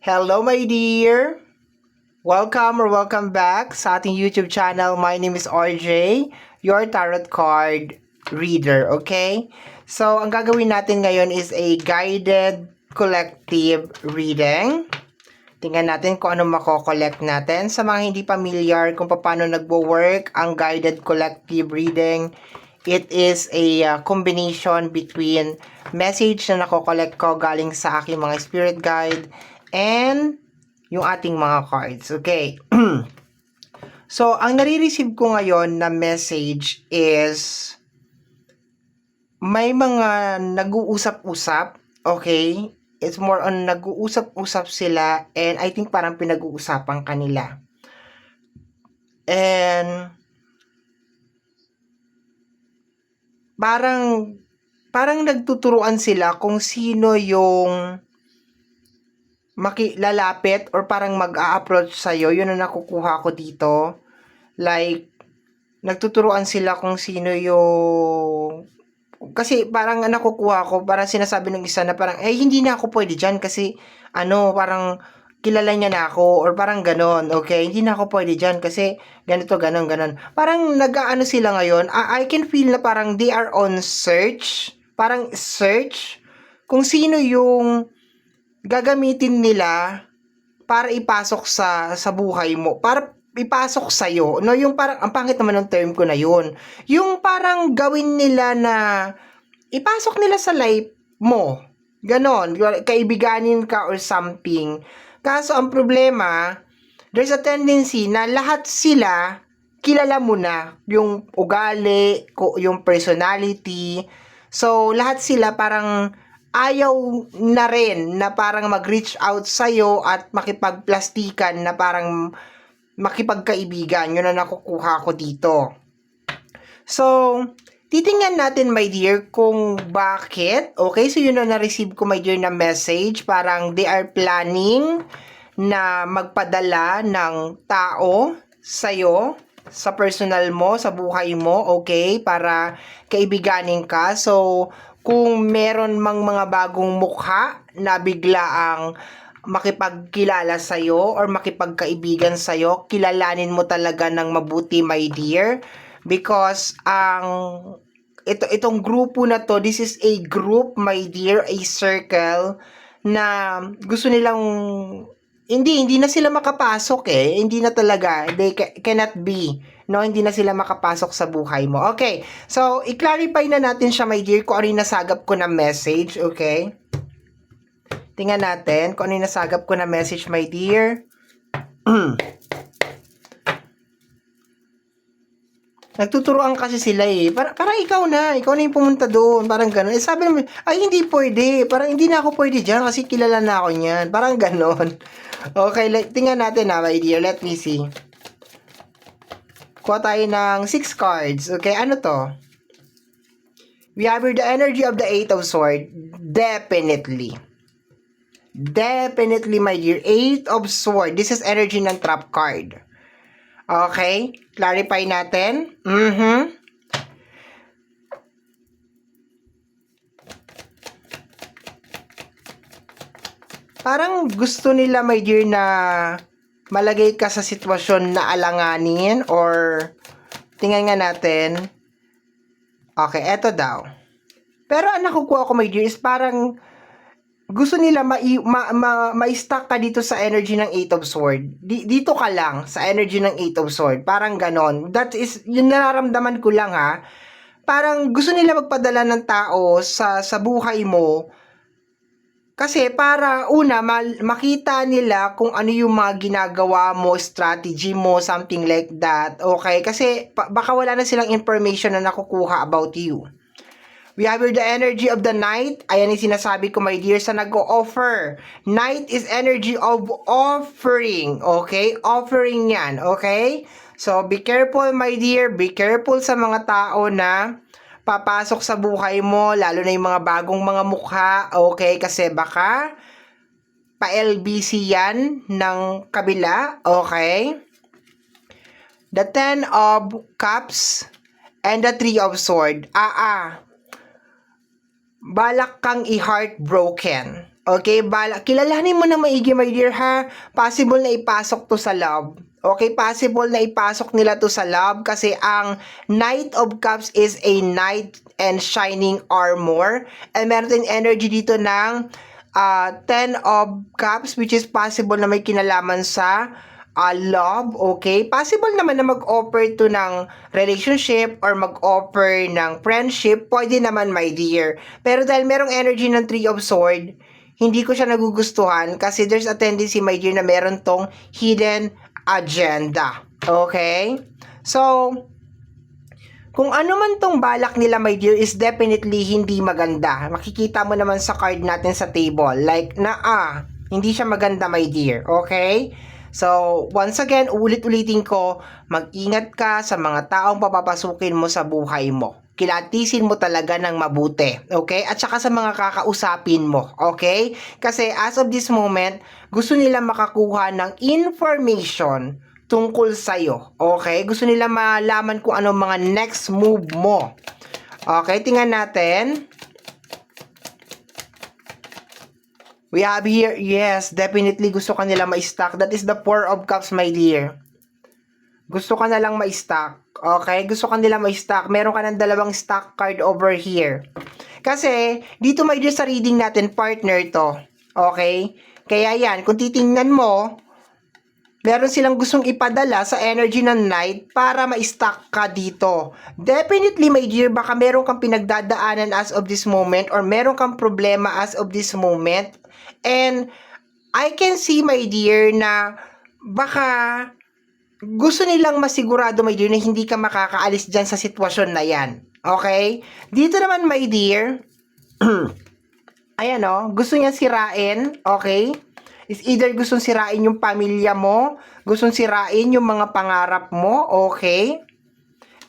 Hello my dear! Welcome back sa ating YouTube channel. My name is RJ, your tarot card reader, okay? So, ang gagawin natin ngayon is a guided collective reading. Tingnan natin kung ano mako-collect natin. Sa mga hindi familiar kung paano nagwo-work ang guided collective reading, it is a combination between message na nako-collect ko galing sa aking mga spirit guide and yung ating mga cards. Okay. So, ang nare-receive ko ngayon na message is may mga nag-uusap-usap, okay? It's more on nag-uusap-usap sila and I think parang pinag-uusapan kanila. And parang nagtuturuan sila kung sino yung lalapit or parang mag-a-approach sa'yo. Yun ang nakukuha ko dito. Like, nagtuturuan sila kung sino yung... Kasi parang nakukuha ko, parang sinasabi ng isa na parang, hindi na ako pwede dyan kasi, parang kilala niya na ako or parang ganon, okay? Hindi na ako pwede dyan kasi ganito, ganon. Parang nag-aano sila ngayon, I can feel na parang they are on search, parang search, kung sino yung gagamitin nila para ipasok sa buhay mo, para ipasok sa iyo, no? Yung parang ang pangit naman ng term ko na yun. Yung parang gawin nila na ipasok nila sa life mo. Ganon, kaibiganin ka or something. Kaso ang problema, there's a tendency na lahat sila kilala mo na yung ugali, yung personality. So lahat sila parang ayaw na rin na parang mag-reach out sa'yo at makipagplastikan na parang makipagkaibigan. Yun ang nakukuha ko dito. So, titingnan natin, my dear, kung bakit. Okay, so yun na na-receive ko, my dear, na message. Parang they are planning na magpadala ng tao sa'yo, sa personal mo, sa buhay mo, okay, para kaibiganin ka. So, kung meron mang mga bagong mukha na bigla ang makipagkilala sa'yo or makipagkaibigan sa'yo, kilalanin mo talaga ng mabuti, my dear. Because itong grupo na to, this is a group, my dear, a circle na gusto nilang hindi na sila makapasok hindi na talaga, they cannot be, no, hindi na sila makapasok sa buhay mo. Okay, so i-clarify na natin siya, my dear, kung ano yung nasagap ko na message, okay? Tingnan natin kung ano yung nasagap ko na message, my dear. Nagtuturuan kasi sila para ikaw na yung pumunta doon, parang gano'n. Sabi naman, hindi pwede, parang hindi na ako pwede dyan kasi kilala na ako niyan, parang gano'n. Okay, tingnan natin my dear, let me see. Kuha tayo ng 6 cards, okay, ano to? We have here the energy of the 8 of Swords, definitely, my dear, 8 of Swords, this is energy ng trap card. Okay, clarify natin. Parang gusto nila, my dear, na malagay ka sa sitwasyon na alanganin or tingnan nga natin. Okay, eto daw. Pero ang nakukuha ko, my dear, is parang gusto nila ma-stuck ka dito sa energy ng 8 of Swords. Dito ka lang sa energy ng 8 of Swords. Parang ganon. That is, yung nararamdaman ko lang Parang gusto nila magpadala ng tao sa buhay mo. Kasi para una, makita nila kung ano yung mga ginagawa mo, strategy mo, something like that. Okay? Kasi baka wala na silang information na nakukuha about you. We have here the energy of the night. Ayan yung sinasabi ko, my dear, sa nag-o-offer. Night is energy of offering. Okay? Offering yan. Okay? So, be careful, my dear. Be careful sa mga tao na papasok sa buhay mo, lalo na yung mga bagong mga mukha. Okay? Kasi baka pa-LBC yan ng kabila. Okay? The 10 of Cups and the 3 of Swords. Balak kang i-heartbroken. Okay, kilalanin mo na maigi, my dear, ha? Possible na ipasok to sa love. Okay, possible na ipasok nila to sa love kasi ang Knight of Cups is a knight and shining armor. And meron din energy dito ng Ten of Cups, which is possible na may kinalaman sa love, okay? Possible naman na mag-offer to ng relationship or mag-offer ng friendship, pwede naman, my dear. Pero dahil merong energy ng Three of Swords, hindi ko siya nagugustuhan kasi there's a tendency, my dear, na meron tong hidden agenda. Okay? So, kung ano man tong balak nila, my dear, is definitely hindi maganda. Makikita mo naman sa card natin sa table. Like, hindi siya maganda, my dear. Okay? So, once again, ulit-ulitin ko, mag-ingat ka sa mga taong papapasukin mo sa buhay mo. Kilatisin mo talaga ng mabuti, okay? At saka sa mga kakausapin mo, okay? Kasi as of this moment, gusto nila makakuha ng information tungkol sa'yo, okay? Gusto nila malaman kung ano mga next move mo. Okay, tingnan natin. We have here, yes, definitely gusto ka nila ma-stack. That is the Four of Cups, my dear. Gusto ka na lang ma-stack. Okay? Gusto ka nila ma-stack. Meron ka ng dalawang stack card over here. Kasi, dito may sa reading natin, partner to. Okay? Kaya yan, kung titingnan mo, meron silang gustong ipadala sa energy ng Knight para ma-stack ka dito. Definitely, my dear, baka meron kang pinagdadaanan as of this moment or meron kang problema as of this moment. And, I can see, my dear, na baka gusto nilang masigurado, my dear, na hindi ka makakaalis dyan sa sitwasyon na yan. Okay? Dito naman, my dear, ayan gusto niya sirain, okay? Is either gustong sirain yung pamilya mo, gustong sirain yung mga pangarap mo, okay?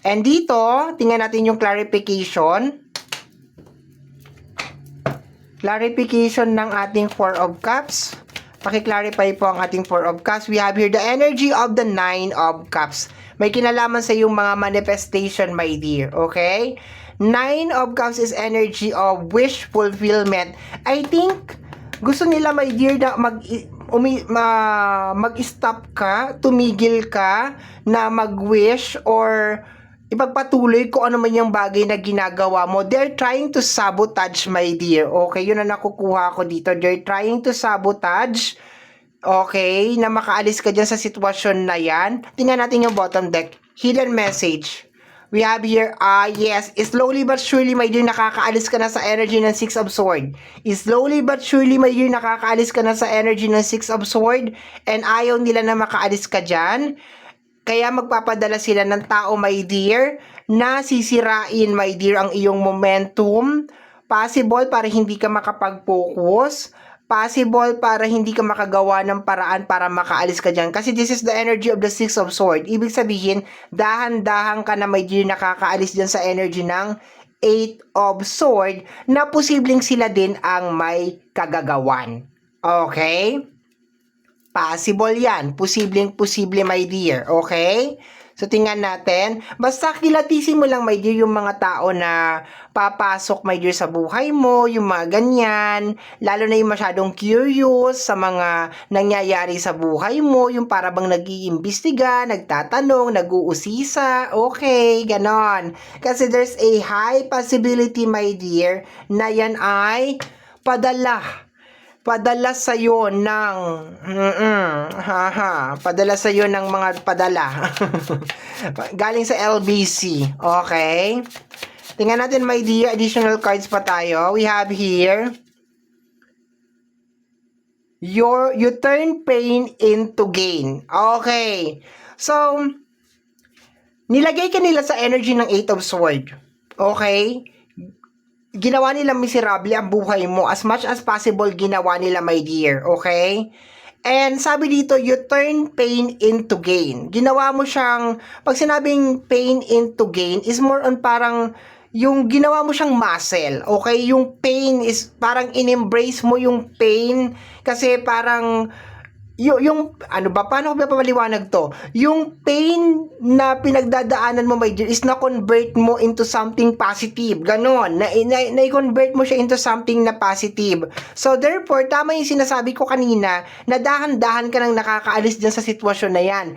And dito, tingnan natin yung clarification. Clarification ng ating Four of Cups. Paki-clarify po ang ating Four of Cups. We have here the energy of the Nine of Cups. May kinalaman sa yung mga manifestation, my dear. Okay? Nine of Cups is energy of wish fulfillment. I think, gusto nila, my dear, na mag-stop ka, tumigil ka, na mag-wish or ipagpatuloy kung ano man yung bagay na ginagawa mo. They're trying to sabotage, my dear. Okay, yun ang nakukuha ko dito. They're trying to sabotage. Okay, na makaalis ka dyan sa sitwasyon na yan. Tingnan natin yung bottom deck. Hidden message. We have here, yes, slowly but surely, my dear, nakakaalis ka na sa energy ng Six of Swords. Slowly but surely, my dear, nakakaalis ka na sa energy ng Six of Swords. And ayaw nila na makaalis ka dyan. Kaya magpapadala sila ng tao, my dear, na sisirain, my dear, ang iyong momentum. Possible para hindi ka makapag-focus. Possible para hindi ka makagawa ng paraan para makaalis ka dyan. Kasi this is the energy of the Six of Swords. Ibig sabihin, dahan-dahan ka na, my dear, nakakaalis dyan sa energy ng Eight of Swords na posibleng sila din ang may kagagawan. Okay? Possible yan. Posibleng-posible, my dear. Okay? So, tingnan natin. Basta kilatisin mo lang, my dear, yung mga tao na papasok, my dear, sa buhay mo, yung mga ganyan. Lalo na yung masyadong curious sa mga nangyayari sa buhay mo, yung para bang nag-iimbestiga, nagtatanong, nag-uusisa. Okay, ganon. Kasi there's a high possibility, my dear, na yan ay padala sa iyo ng padala sa iyo ng mga padala galing sa LBC. Okay, tingnan natin, my dear, additional cards pa tayo. We have here you turn pain into gain. Okay, so nilagay ka nila sa energy ng Eight of Swords. Okay, ginawa nila miserable ang buhay mo. As much as possible, ginawa nila, my dear. Okay? And sabi dito, you turn pain into gain. Ginawa mo siyang, pag sinabing pain into gain, is more on parang, yung ginawa mo siyang muscle. Okay? Yung pain is, parang in-embrace mo yung pain. Kasi parang, yung ano ba, paano ko ba paliwanag to? Yung pain na pinagdadaanan mo, my dear, is na-convert mo into something positive. Ganon. Na-convert mo siya into something na positive. So, therefore, tama yung sinasabi ko kanina na dahan-dahan ka nang nakakaalis dyan sa sitwasyon na yan.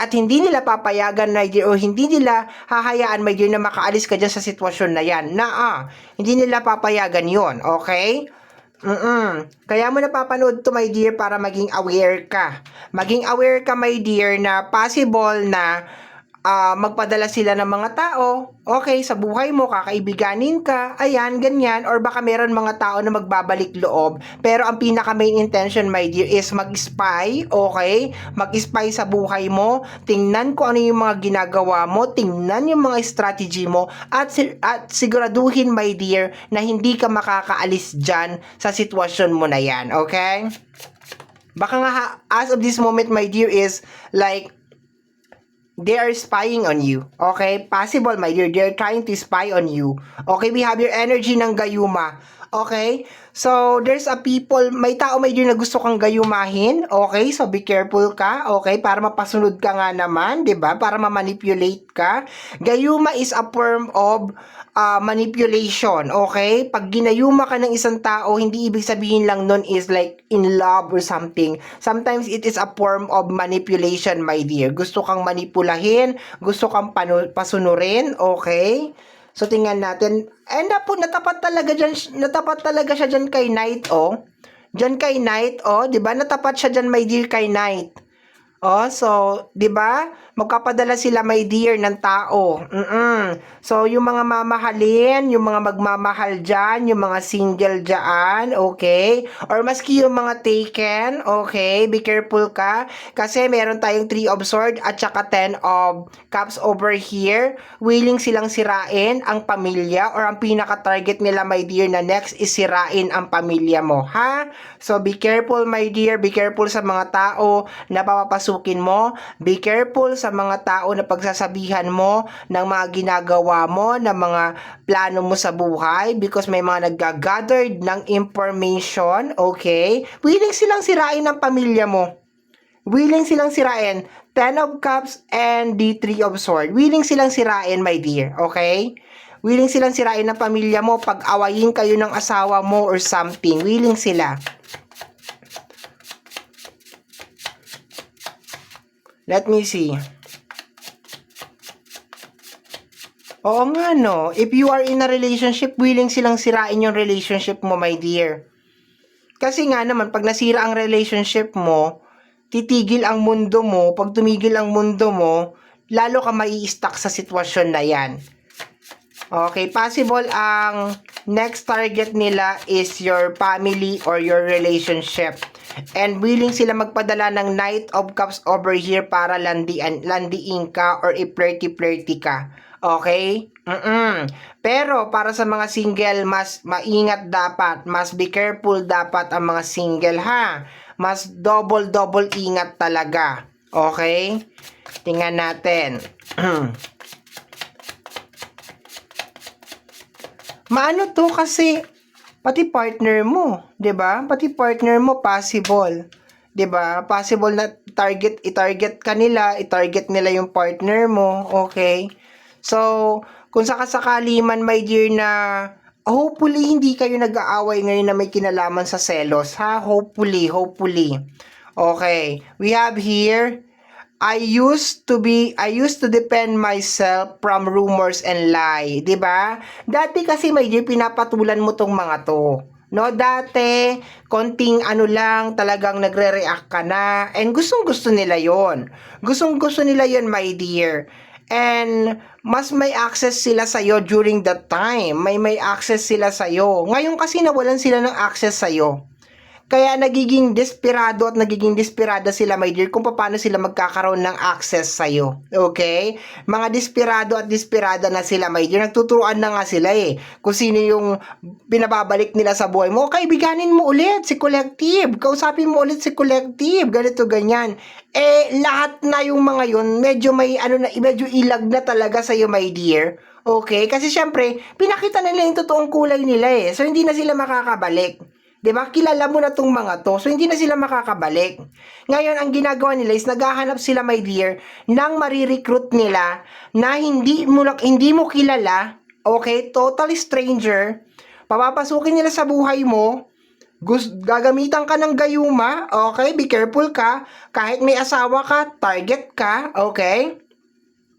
At hindi nila papayagan, my dear, o hindi nila hahayaan, my dear, na makaalis ka dyan sa sitwasyon na yan. Hindi nila papayagan yon, okay? Kaya mo napapanood to, my dear, para maging aware ka. Maging aware ka, my dear, na possible na magpadala sila ng mga tao, okay, sa buhay mo, kakaibiganin ka, ayan, ganyan, or baka meron mga tao na magbabalik loob, pero ang pinaka main intention, my dear, is mag-spy, okay, mag-spy sa buhay mo, tingnan ko ano yung mga ginagawa mo, tingnan yung mga strategy mo, at siguraduhin, my dear, na hindi ka makakaalis dyan sa sitwasyon mo na yan, okay? Baka nga, as of this moment, my dear, is like, they are spying on you. Okay? Possible, my dear. They're trying to spy on you. Okay? We have your energy ng gayuma. Okay? So, there's a people, may tao, my dear, na gusto kang gayumahin. Okay? So, be careful ka. Okay? Para mapasunod ka nga naman. 'Di ba? Para ma-manipulate ka. Gayuma is a form of manipulation, okay? Pag ginayuma ka ng isang tao, hindi ibig sabihin lang nun is like in love or something. Sometimes it is a form of manipulation, my dear. Gusto kang manipulahin, gusto kang pasunurin, okay? So, tingnan natin. And natapat talaga siya dyan kay Knight, oh. Dyan kay Knight, oh. Diba? Natapat siya dyan, my dear, kay Knight. Oh, so, 'di ba? Magpapadala sila, my dear, ng tao. So, yung mga mamahalin, yung mga magmamahal diyan, yung mga single diyan, okay? Or maski yung mga taken, okay? Be careful ka kasi meron tayong 3 of Swords at saka 10 of Cups over here. Willing silang sirain ang pamilya or ang pinaka-target nila, my dear, na next is sirain ang pamilya mo, ha? So, be careful, my dear. Be careful sa mga tao na papapasukin mo. Be careful sa mga tao na pagsasabihan mo ng mga ginagawa mo, ng mga plano mo sa buhay because may mga nag-gathered ng information, okay? Willing silang sirain ang pamilya mo. Willing silang sirain. 10 of Cups and the 3 of Swords. Willing silang sirain, my dear, okay? Willing silang sirain ang pamilya mo pag awayin kayo ng asawa mo or something. Willing sila. Let me see. Oo nga, no. If you are in a relationship, willing silang sirain yung relationship mo, my dear. Kasi nga naman, pag nasira ang relationship mo, titigil ang mundo mo. Pag tumigil ang mundo mo, lalo ka mai-stuck sa sitwasyon na yan. Okay, possible ang next target nila is your family or your relationship. And willing sila magpadala ng Knight of Cups over here para landiin ka or i-flirty-flirty ka. Okay? Pero para sa mga single, mas maingat dapat. Mas be careful dapat ang mga single, ha? Mas double ingat talaga. Okay? Tingnan natin. Maano to kasi pati partner mo, 'di ba? Pati partner mo possible, 'di ba? Possible na i-target kanila, i-target nila yung partner mo, okay? So, kung sakasakali man, my dear, na hopefully hindi kayo nag-aaway ngayon na may kinalaman sa selos, ha? Hopefully. Okay, we have here I used to defend myself from rumors and lie, 'di ba? Dati kasi, my dear, pinapatulan mo tong mga to. No, dati konting ano lang, talagang nagre-react ka na and gustong-gusto nila 'yon. Gustong-gusto nila 'yon, my dear. And mas may access sila sa iyo during that time. May access sila sa iyo. Ngayon kasi nawalan sila ng access sa iyo. Kaya nagiging desperado at nagiging desperada sila, my dear, kung paano sila magkakaroon ng access sa'yo. Okay? Mga desperado at desperada na sila, my dear. Nagtuturuan na nga sila eh. Kung sino yung pinababalik nila sa buhay mo. Kaibiganin mo ulit si Collective. Kausapin mo ulit si Collective. Ganito, ganyan. Lahat na yung mga yun, medyo ilag na talaga sa'yo, my dear. Okay? Kasi syempre, pinakita nila yung totoong kulay nila eh. So, hindi na sila makakabalik. 'Di ba? Kilala mo na tong mga to. So, hindi na sila makakabalik. Ngayon, ang ginagawa nila is naghahanap sila, my dear, ng marirecruit nila na hindi mo kilala, okay? Totally stranger. Papapasukin nila sa buhay mo. Gagamitan ka ng gayuma, okay? Be careful ka. Kahit may asawa ka, target ka, okay?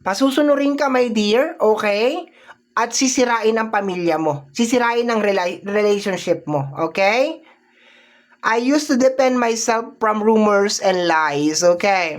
Pasusunurin ka, my dear, okay? At sisirain ang pamilya mo. Sisirain ang relationship mo, okay? I used to defend myself from rumors and lies, okay?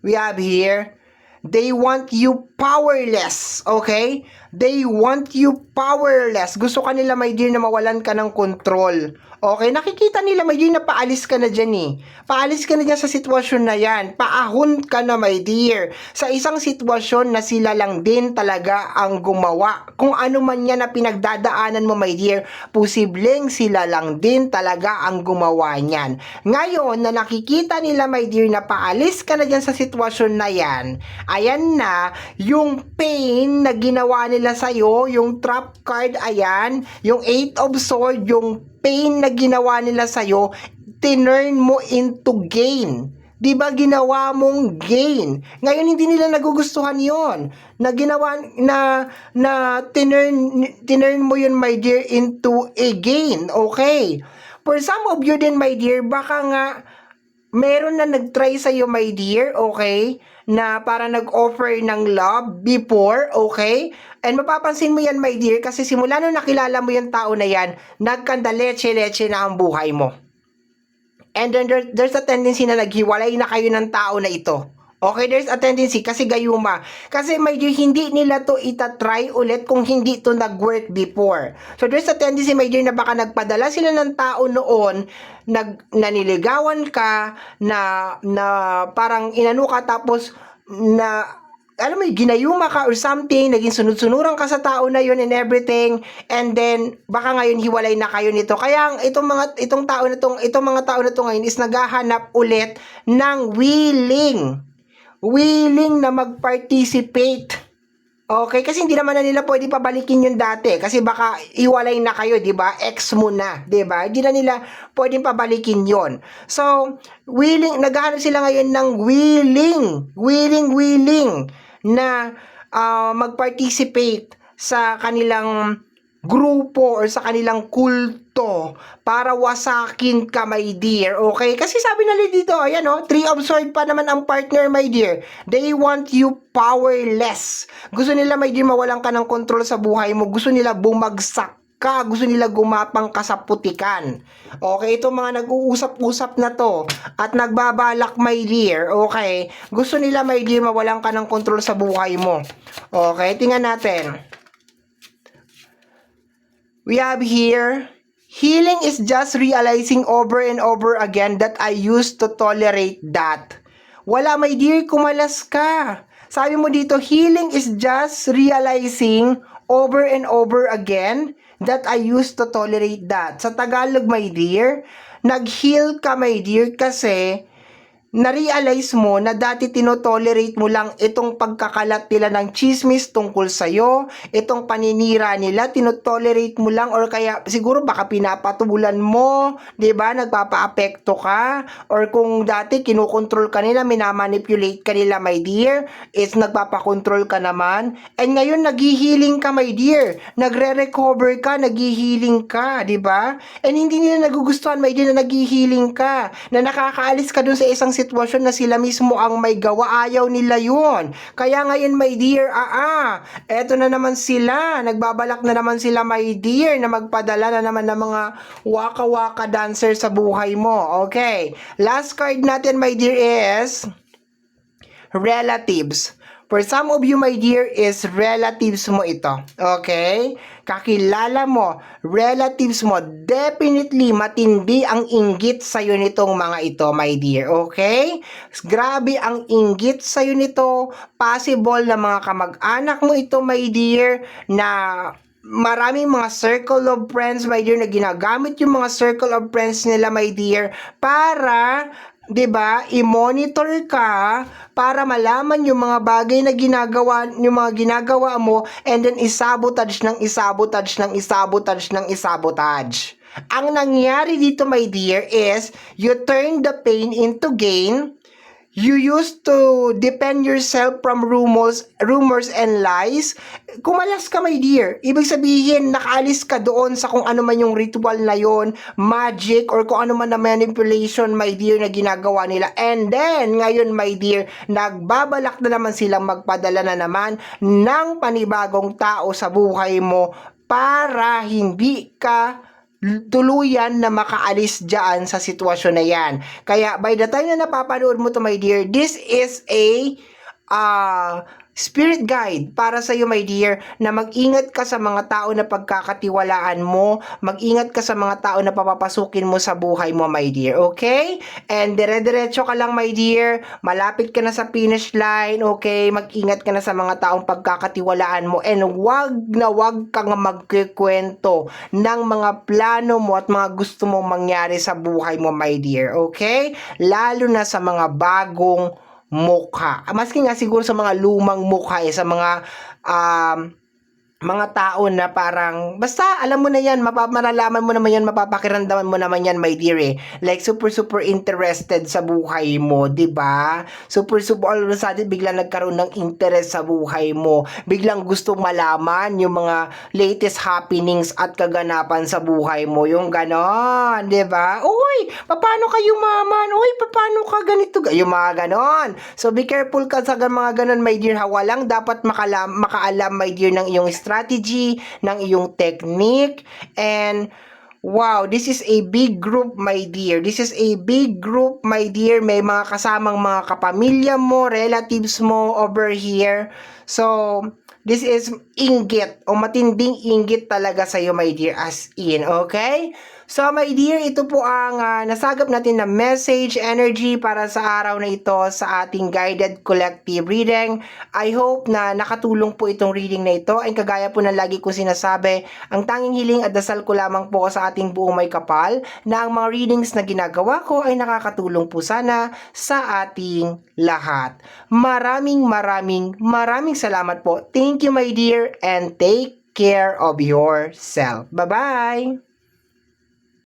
We have here, they want you powerless, okay? They want you powerless. Gusto ka nila, my dear, na mawalan ka ng control. Okay, nakikita nila, my dear, na paalis ka na dyan eh. Paalis ka na dyan sa sitwasyon na yan. Paahon ka na, my dear. Sa isang sitwasyon na sila lang din talaga ang gumawa. Kung ano man yan na pinagdadaanan mo, my dear, posibleng sila lang din talaga ang gumawa niyan. Ngayon, na nakikita nila, my dear, na paalis ka na dyan sa sitwasyon na yan, ayan na, yung pain na ginawa nila sa'yo, yung trap card, ayan, yung 8 of Swords, yung pain na ginawa nila sa'yo, tinurn mo into gain. Diba ginawa mong gain? Ngayon hindi nila nagugustuhan yon. Na ginawa na tinurn mo yun, my dear, into a gain. Okay. For some of you din, my dear, baka nga meron na nag-try sa'yo, my dear, okay, na para nag-offer ng love before, okay? And mapapansin mo yan, my dear, kasi simula nung nakilala mo yung tao na yan, nagkandaleche-leche na ang buhay mo. And then there's a tendency na naghiwalay na kayo ng tao na ito. Okay, there's a tendency kasi gayuma. Kasi my dear, hindi nila to itatry ulit kung hindi to nag-work before. So there's a tendency, my dear, na baka nagpadala sila ng tao noon, naniligawan ka, na parang inano ka, tapos na alam mo, ginayuma ka or something, naging sunod-sunuran ka sa tao na yun and everything, and then baka ngayon hiwalay na kayo nito. Kaya itong mga tao na to ngayon is naghahanap ulit ng willing na mag-participate. Okay, kasi hindi naman na nila pwede pabalikin yung dati kasi baka iwalay na kayo, 'di ba? Ex mo na, 'di ba? Hindi na nila pwedeng pabalikin 'yon. So, naghahanap sila ngayon ng willing na mag-participate sa kanilang grupo or sa kanilang kulto para wasakin ka, my dear. Okay? Kasi sabi nila dito, ayan o, 3 of Swords pa naman ang partner, my dear. They want you powerless. Gusto nila, my dear, mawalan ka ng control sa buhay mo. Gusto nila bumagsak ka. Gusto nila gumapang ka sa putikan. Okay? Itong mga nag-uusap-usap na to at nagbabalak, my dear. Okay? Gusto nila, my dear, mawalan ka ng control sa buhay mo. Okay? Tingnan natin. We have here, healing is just realizing over and over again that I used to tolerate that. Wala, my dear, kumalas ka. Sabi mo dito, healing is just realizing over and over again that I used to tolerate that. Sa Tagalog, my dear, nag-heal ka, my dear, kasi na-realize mo na dati tinotolerate mo lang itong pagkakalat nila ng chismis tungkol sa'yo, itong paninira nila, tinotolerate mo lang, or kaya siguro baka pinapatulan mo, 'di ba? Nagpapa-apekto ka, or kung dati kinukontrol ka nila, minamanipulate ka nila, my dear, is nagpapakontrol ka naman, and ngayon naghihiling ka, my dear, nagre-recover ka, naghihiling ka, 'di ba? And hindi nila nagugustuhan, my dear, na naghihiling ka, na nakakaalis ka dun sa isang sitwasyon na sila mismo ang may gawa. Ayaw nila yun. Kaya ngayon, my dear, eto na naman sila. Nagbabalak na naman sila, my dear, na magpadala na naman ng mga waka-waka dancer sa buhay mo. Okay. Last card natin, my dear, is relatives. For some of you, my dear, is relatives mo ito. Okay? Kakilala mo, relatives mo, definitely matindi ang inggit sa'yo nitong mga ito, my dear. Okay? Grabe ang inggit sa'yo nito. Possible na mga kamag-anak mo ito, my dear, na maraming mga circle of friends, my dear, na ginagamit yung mga circle of friends nila, my dear, para 'di ba, i-monitor ka para malaman yung mga bagay na ginagawa mo, and then isabotage. Ang nangyari dito, my dear, is you turn the pain into gain. You used to defend yourself from rumors and lies. Kumalas ka, my dear. Ibig sabihin, nakaalis ka doon sa kung ano man yung ritual na yon, magic, or kung ano man na manipulation, my dear, na ginagawa nila. And then, ngayon, my dear, nagbabalak na naman silang magpadala na naman ng panibagong tao sa buhay mo para hindi ka tuluyan na makaalis dyan sa sitwasyon na yan. Kaya by the time na napapanood mo to, my dear, this is a spirit guide para sa iyo, my dear, na mag-ingat ka sa mga tao na pagkakatiwalaan mo, mag-ingat ka sa mga tao na papapasukin mo sa buhay mo, my dear, okay? And dire-diretso ka lang, my dear, malapit ka na sa finish line, okay? Mag-ingat ka na sa mga taong pagkakatiwalaan mo, and wag kang magkikwento ng mga plano mo at mga gusto mong mangyari sa buhay mo, my dear, okay? Lalo na sa mga bagong mukha. Maski nga siguro sa mga lumang mukha, sa mga tao na parang, basta alam mo na yan, malalaman mo naman yan, mapapakiramdaman mo naman yan, my dear, eh. Like, super interested sa buhay mo, di ba? Super, all of a sudden, biglang nagkaroon ng interest sa buhay mo. Biglang gusto malaman yung mga latest happenings at kaganapan sa buhay mo. Yung ganon, di ba? Uy, paano ka yumaman? Uy, paano ka ganito? Yung mga ganon. So, be careful ka sa mga ganon, my dear, ha? Walang dapat makaalam, my dear, ng iyong strategy, ng iyong technique, and wow, this is a big group, my dear. This is a big group, my dear. May mga kasamang mga kapamilya mo, relatives mo over here. So, this is inggit o matinding inggit talaga sa iyo, my dear, as in, okay? So, my dear, ito po ang nasagap natin na message, energy para sa araw na ito sa ating guided collective reading. I hope na nakatulong po itong reading na ito. Ang kagaya po na lagi ko sinasabi, ang tanging hiling at dasal ko lamang po sa ating buong may kapal na ang mga readings na ginagawa ko ay nakakatulong po sana sa ating lahat. Maraming salamat po. Thank you, my dear, and take care of yourself. Bye-bye!